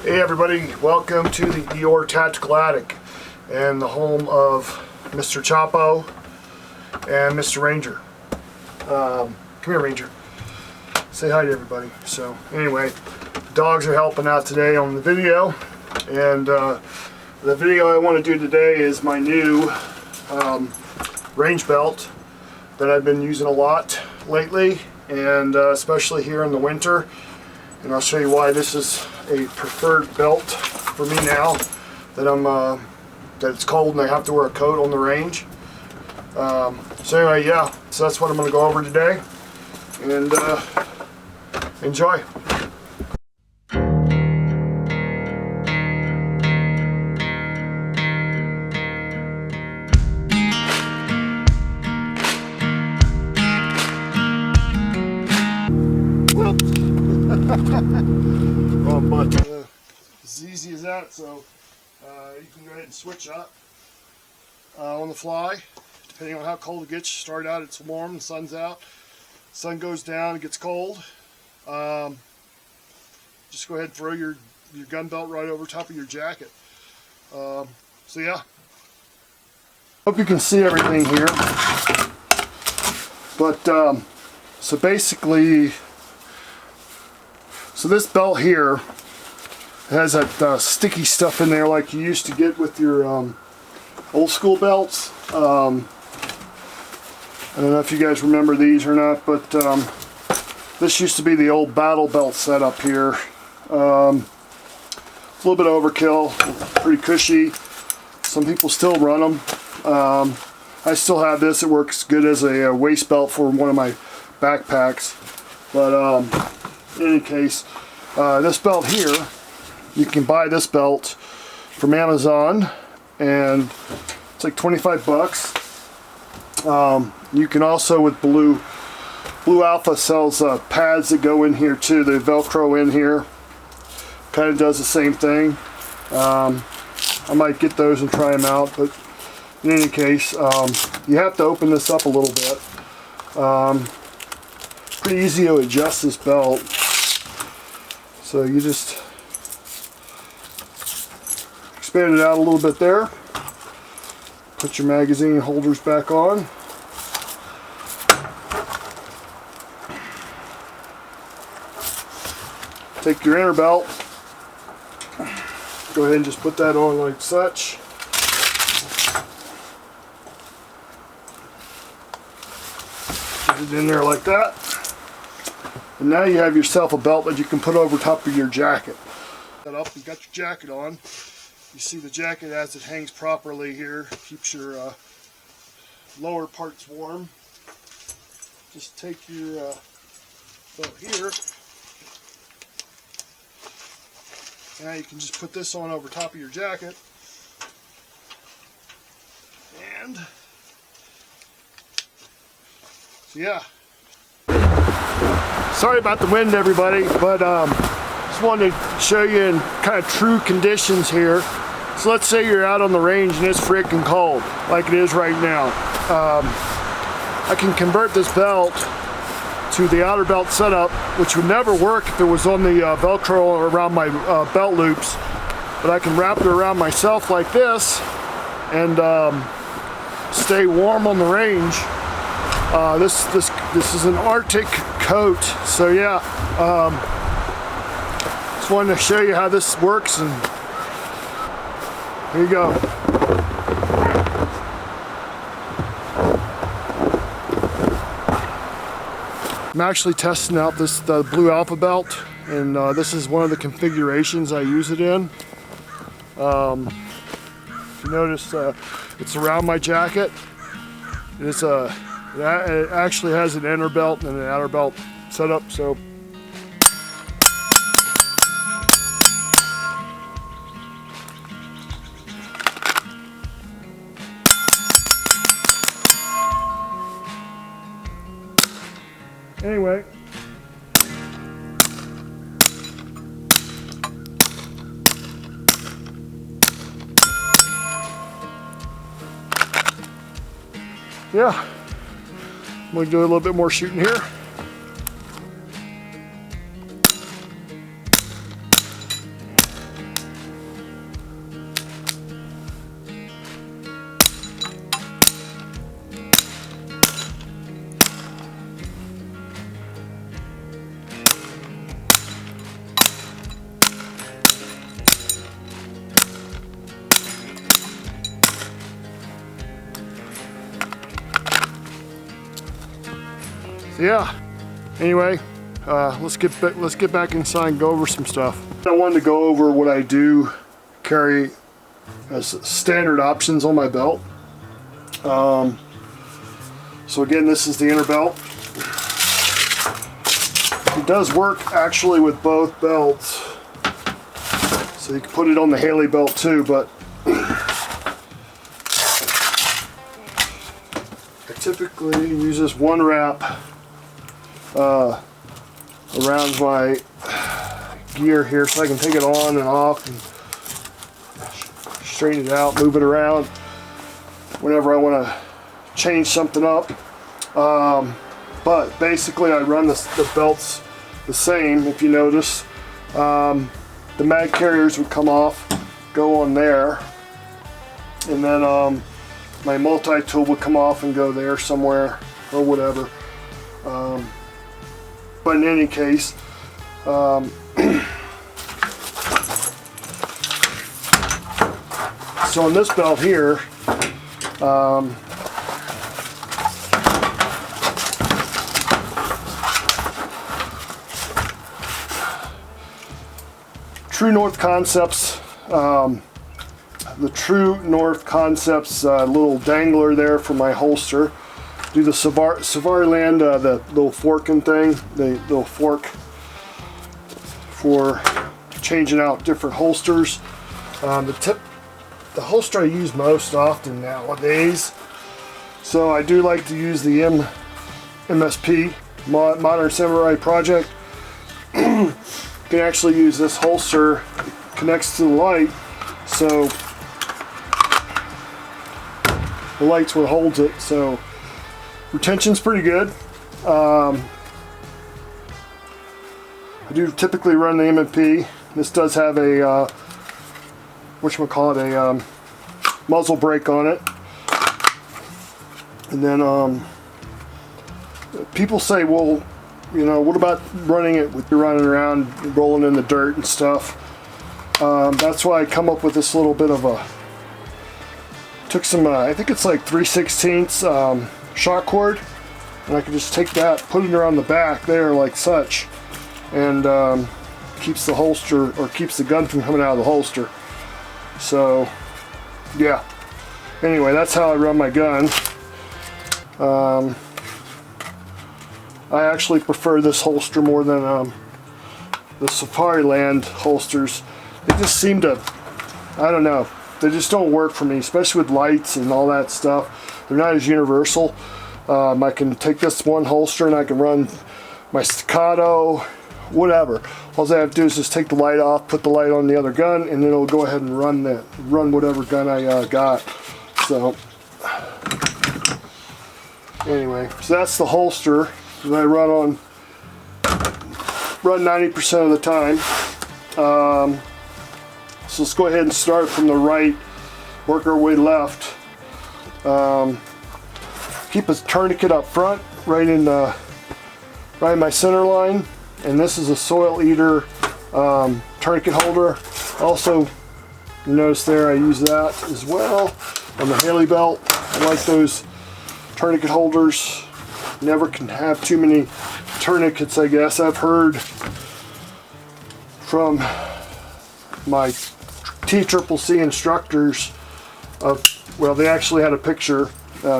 Hey everybody, welcome to the Your Tactical Attic and the home of Mr. Chapo and Mr. Ranger. Come here, Ranger. Say hi to everybody. So anyway, dogs are helping out today on the video, and the video I want to do today is my new range belt that I've been using a lot lately, and especially here in the winter. And I'll show you why this is a preferred belt for me now that that it's cold and I have to wear a coat on the range. So anyway, yeah, so that's what I'm going to go over today, and enjoy. But as easy as that, so you can go ahead and switch up on the fly, depending on how cold it gets. You start out, it's warm, the sun's out, sun goes down, it gets cold. Just go ahead and throw your gun belt right over top of your jacket. So yeah, hope you can see everything here. But so basically, so this belt here has that sticky stuff in there like you used to get with your old school belts. I don't know if you guys remember these or not, but this used to be the old battle belt setup here. A little bit of overkill, pretty cushy. Some people still run them. I still have this. It works good as a waist belt for one of my backpacks. But in any case, this belt here, you can buy this belt from Amazon, and it's like 25 bucks. You can also, with Blue Alpha sells pads that go in here too. They Velcro in here. Kind of does the same thing. I might get those and try them out, but in any case, you have to open this up a little bit. Pretty easy to adjust this belt. So you just expand it out a little bit there. Put your magazine holders back on. Take your inner belt. Go ahead and just put that on like such. Put it in there like that. And now you have yourself a belt that you can put over top of your jacket. Set up, you got your jacket on. You see the jacket as it hangs properly here, keeps your lower parts warm. Just take your belt here. Now you can just put this on over top of your jacket. And so yeah. Sorry about the wind, everybody, but just wanted to show you in kind of true conditions here. So let's say you're out on the range and it's freaking cold, like it is right now. I can convert this belt to the outer belt setup, which would never work if it was on the Velcro around my belt loops. But I can wrap it around myself like this and stay warm on the range. This is an Arctic coat, so yeah. Just wanted to show you how this works, and here you go. I'm actually testing out the Blue Alpha belt, and this is one of the configurations I use it in. If you notice, it's around my jacket. It actually has an inner belt and an outer belt setup, so anyway, yeah. I'm going to do a little bit more shooting here. So yeah, anyway, let's get back inside and go over some stuff. I wanted to go over what I do carry as standard options on my belt. So again, this is the inner belt. It does work actually with both belts. So you can put it on the Haley belt too, but I typically use this one wrap around my gear here so I can take it on and off and straighten it out, move it around whenever I want to change something up. But basically I run the belts the same. If you notice, the mag carriers would come off, go on there, and then my multi-tool would come off and go there somewhere or whatever. But in any case, so on this belt here, True North Concepts, the True North Concepts little dangler there for my holster. Do the Savariland, the little forking thing, the little fork for changing out different holsters. The holster I use most often nowadays, so I do like to use the MSP, Modern Samurai Project. You can actually use this holster, it connects to the light, so the light's what holds it, so retention's pretty good. I do typically run the MMP. This does have a a muzzle brake on it. And then people say, well, you know, what about running it with you running around rolling in the dirt and stuff? That's why I come up with this little bit of a, took some I think it's like 3/16 shot cord, and I can just take that, put it around the back there like such, and keeps the holster, or keeps the gun from coming out of the holster. So yeah, anyway, that's how I run my gun. I actually prefer this holster more than the Savariland holsters. They just seem to, I don't know, they just don't work for me, especially with lights and all that stuff. They're not as universal. I can take this one holster and I can run my staccato, whatever. All I have to do is just take the light off, put the light on the other gun, and then it'll go ahead and run whatever gun I got. So anyway, so that's the holster that I run 90% of the time. So let's go ahead and start from the right, work our way left. Keep a tourniquet up front, right in my center line, and this is a Soil Eater tourniquet holder. Also, you notice there I use that as well on the Haley belt. I like those tourniquet holders. Never can have too many tourniquets, I guess. I've heard from my TCCC instructors of, well, they actually had a picture.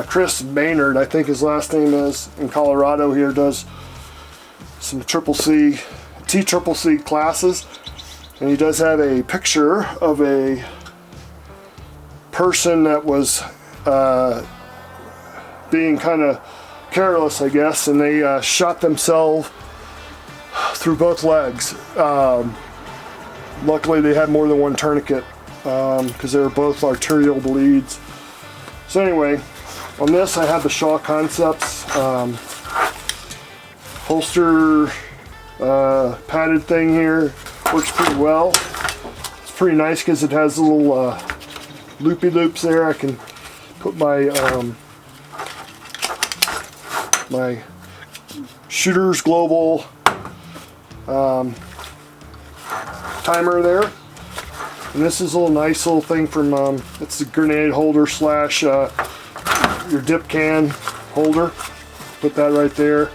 Chris Maynard, I think his last name is, in Colorado here, does some TCCC classes, and he does have a picture of a person that was being kind of careless, I guess, and they shot themselves through both legs. Luckily they had more than one tourniquet because they were both arterial bleeds. So anyway, on this I have the Shaw Concepts holster padded thing here. Works pretty well. It's pretty nice because it has little loopy loops there. I can put my my Shooter's Global timer there, and this is a little nice little thing from it's the grenade holder slash your dip can holder. Put that right there.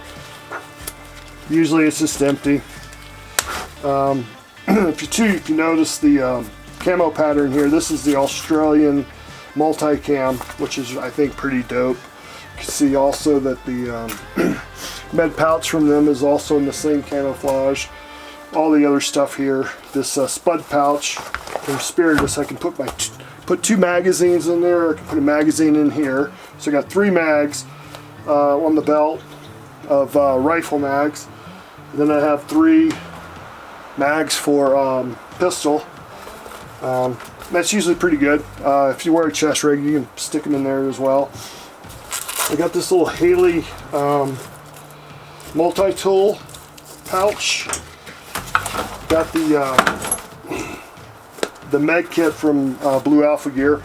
Usually it's just empty. If you notice the camo pattern here, this is the Australian multi-cam, which is, I think, pretty dope. You can see also that the med pouch from them is also in the same camouflage. All the other stuff here, this spud pouch from Spiritus, I can put 2 magazines in there. I can put a magazine in here. So I got 3 mags on the belt of rifle mags. And then I have 3 mags for pistol. That's usually pretty good. If you wear a chest rig, you can stick them in there as well. I got this little Haley multi-tool pouch. Got the med kit from Blue Alpha Gear.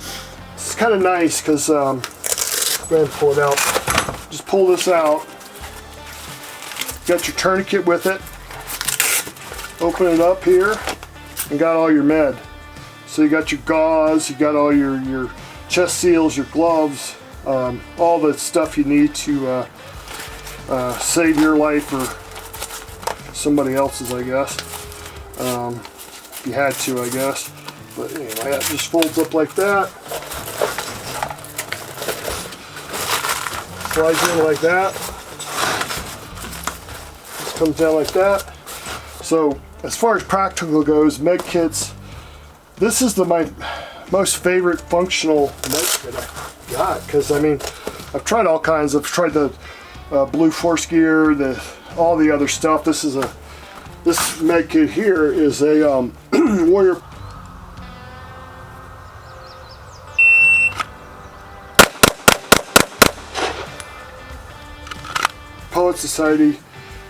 It's kind of nice because go ahead and pull it out. Just pull this out. Got your tourniquet with it. Open it up here and got all your med. So you got your gauze, you got all your chest seals, your gloves, all the stuff you need to save your life or somebody else's, I guess. If you had to, I guess. But anyway, that just folds up like that. Slides in like that. Just comes down like that. So as far as practical goes, med kits, this is my most favorite functional med kit I got, because I mean, I've tried all kinds. I've tried the Blue Force Gear, all the other stuff. This med kit here is a Warrior Poet Society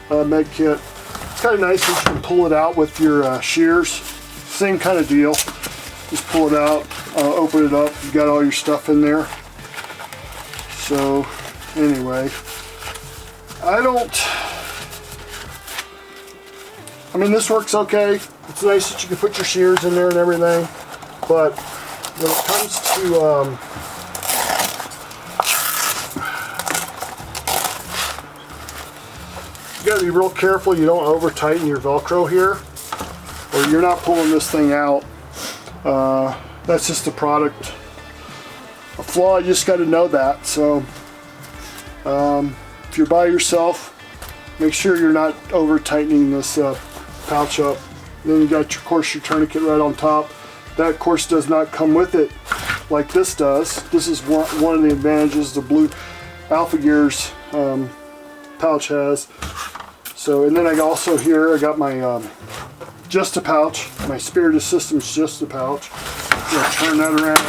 med kit. It's kind of nice that you can pull it out with your shears. Same kind of deal. Just pull it out, open it up. You got all your stuff in there. So anyway, I mean, this works okay. It's nice that you can put your shears in there and everything, but when it comes to you gotta be real careful you don't over tighten your Velcro here, or you're not pulling this thing out. That's just a product, a flaw. You just got to know that. So if you're by yourself, make sure you're not over tightening this pouch up. Then you got, of course, your tourniquet right on top. That, of course, does not come with it like this does. This is one of the advantages the Blue Alpha Gear's pouch has. So, and then I also here I got my just a pouch, my Spiritus Systems just a pouch. I'm gonna turn that around.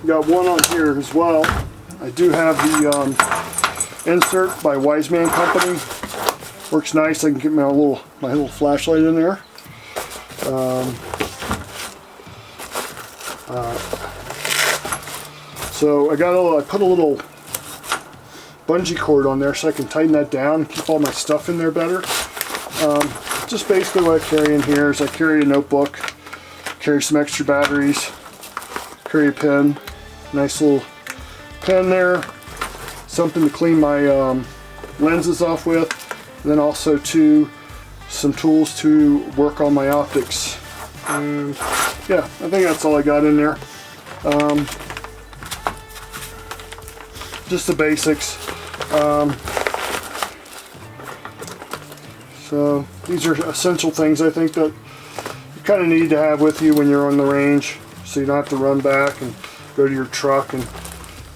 Got one on here as well. I do have the insert by Wiseman Company. Works nice. I can get my little flashlight in there. So I put a little bungee cord on there so I can tighten that down, keep all my stuff in there better. Just basically what I carry in here is I carry a notebook, carry some extra batteries, carry a pen, nice little pen there, something to clean my lenses off with, and then also some tools to work on my optics. And yeah, I think that's all I got in there. Just the basics. So these are essential things I think that you kind of need to have with you when you're on the range, so you don't have to run back and go to your truck and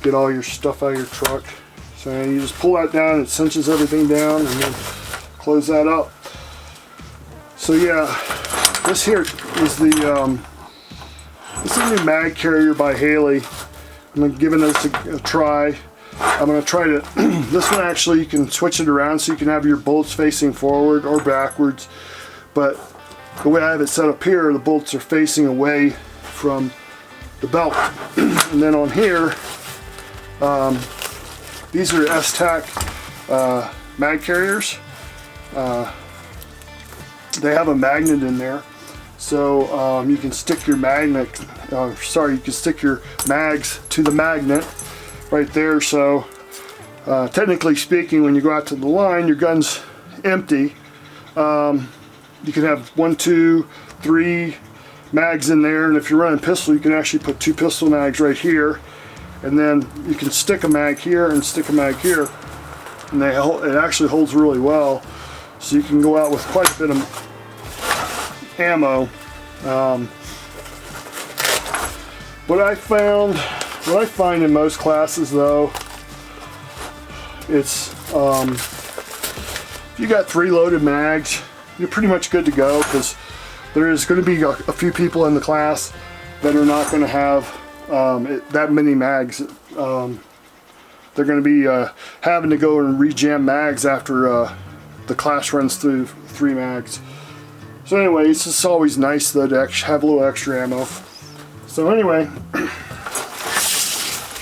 get all your stuff out of your truck. So you just pull that down, it cinches everything down, and then close that up. So yeah, this here is the this is a new mag carrier by Haley. I'm giving this a try. I'm going to try to, this one actually you can switch it around so you can have your bolts facing forward or backwards, but the way I have it set up here, the bolts are facing away from the belt. And then on here, these are S-Tac mag carriers. They have a magnet in there, so you can stick your you can stick your mags to the magnet right there. So technically speaking, when you go out to the line, your gun's empty. You can have 1, 2, 3 mags in there, and if you're running pistol, you can actually put 2 pistol mags right here, and then you can stick a mag here and stick a mag here, and it actually holds really well, so you can go out with quite a bit of ammo. What I find in most classes though, it's if you got 3 loaded mags, you're pretty much good to go, because there is going to be a few people in the class that are not going to have that many mags. They're going to be having to go and rejam mags after the class runs through 3 mags. So anyway, it's just always nice though to have a little extra ammo. So anyway,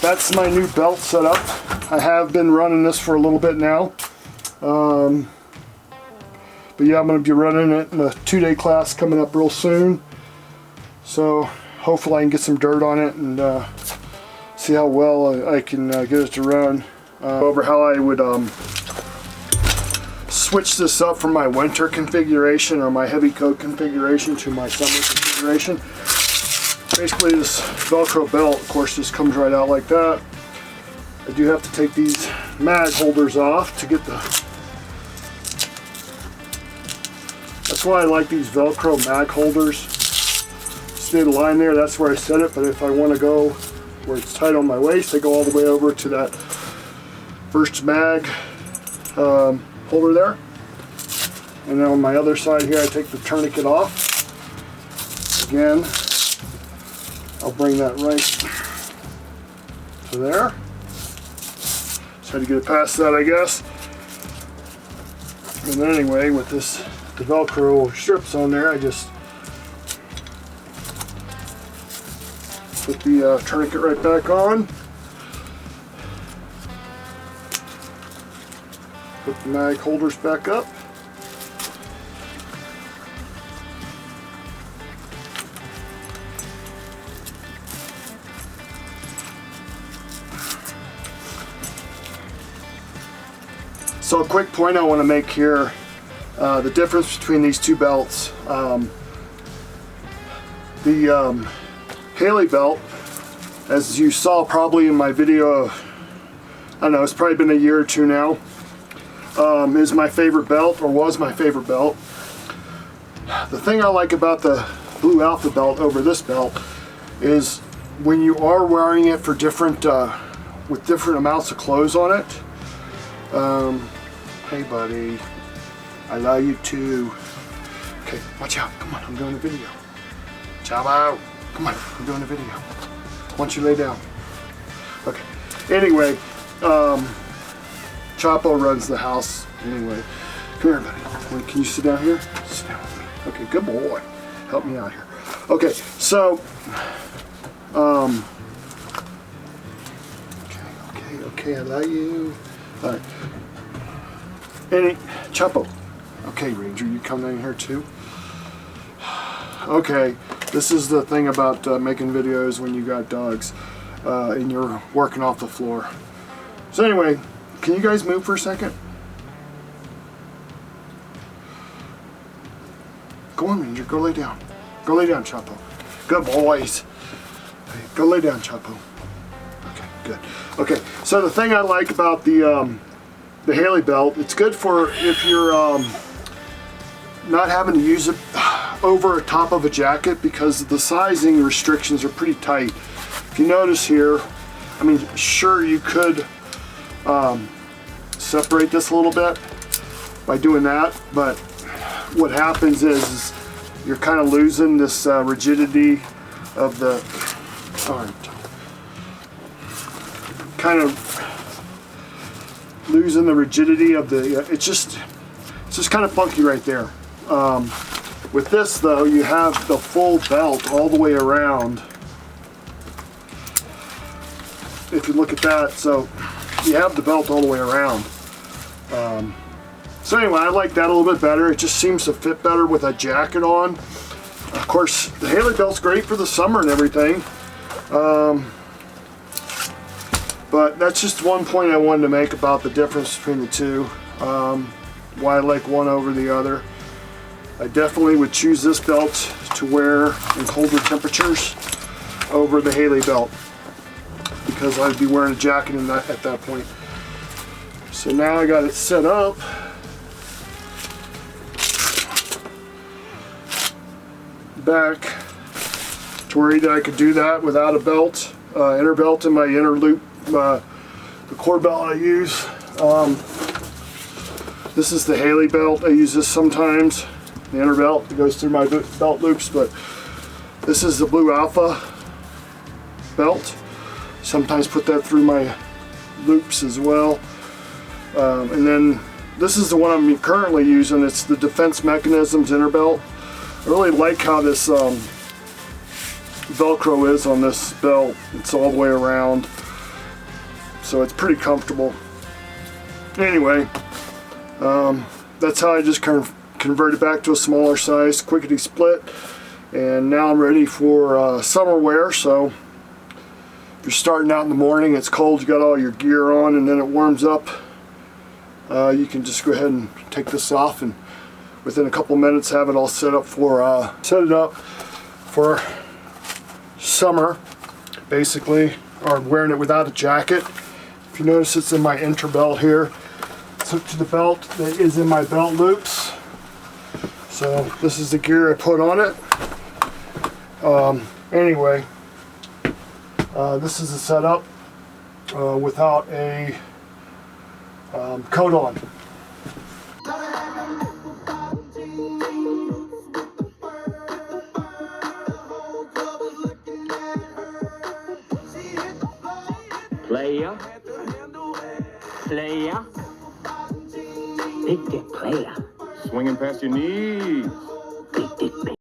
that's my new belt setup. I have been running this for a little bit now. But yeah, I'm going to be running it in a 2-day class coming up real soon. So hopefully I can get some dirt on it and see how well I can get it to run. Over how I would switch this up from my winter configuration or my heavy coat configuration to my summer configuration. Basically this Velcro belt, of course, just comes right out like that. I do have to take these mag holders off to get the... That's why I like these Velcro mag holders. Stay the line there, that's where I set it, but if I want to go where it's tight on my waist, I go all the way over to that first mag holder there. And then on my other side here, I take the tourniquet off. Again, I'll bring that right to there. Just had to get it past that, I guess. And then anyway, with the Velcro strips on there, I just put the tourniquet right back on. Put the mag holders back up. So a quick point I want to make here, the difference between these 2 belts. The Haley belt, as you saw probably in my video, I don't know, it's probably been a year or 2 now, is my favorite belt, or was my favorite belt. The thing I like about the Blue Alpha belt over this belt is when you are wearing it for different, with different amounts of clothes on it. Hey buddy, I love you too. Okay, watch out, come on, I'm doing a video. Chavo, come on, I'm doing a video. Why don't you lay down? Okay, anyway, Chapo runs the house anyway. Come here buddy, can you sit down here? Sit down with me. Okay, good boy, help me out here. Okay, so, okay, I love you. All right. Chapo. Okay, Ranger, you come down here too? Okay, this is the thing about making videos when you got dogs and you're working off the floor. So anyway, can you guys move for a second? Go on, Ranger, go lay down. Go lay down, Chapo. Good boys. Okay, go lay down, Chapo. Okay, good. Okay, so the thing I like about the Haley belt, it's good for if you're not having to use it over top of a jacket, because the sizing restrictions are pretty tight. If you notice here, I mean, sure you could separate this a little bit by doing that, but what happens is you're kind of losing this rigidity of the, kind of losing the rigidity of the, it's just kind of funky right there. With this though, you have the full belt all the way around. If you look at that, so you have the belt all the way around. So anyway, I like that a little bit better. It just seems to fit better with a jacket on. Of course, the Haley belt's great for the summer and everything. But that's just one point I wanted to make about the difference between the two. why I like one over the other. I definitely would choose this belt to wear in colder temperatures over the Haley belt, because I'd be wearing a jacket in that at that point. So now I got it set up. Back to where I could do that without a belt, inner belt in my inner loop, the core belt I use. This is the Haley belt. I use this sometimes, the inner belt that goes through my belt loops, but this is the Blue Alpha belt. Sometimes put that through my loops as well. And then this is the one I'm currently using. It's the Defense Mechanisms inner belt. I really like how this Velcro is on this belt. It's all the way around, so it's pretty comfortable. Anyway, that's how I just kind of converted back to a smaller size, quickety split, and now I'm ready for summer wear. So if you're starting out in the morning, it's cold, you got all your gear on, and then it warms up, you can just go ahead and take this off, and within a couple minutes have it all set up for summer, basically, or wearing it without a jacket. If you notice, it's in my interbelt here. It's hooked to the belt that is in my belt loops. So this is the gear I put on it. Anyway, this is a setup without a coat on. Player, big dick player. Swinging past your knees. Big dick.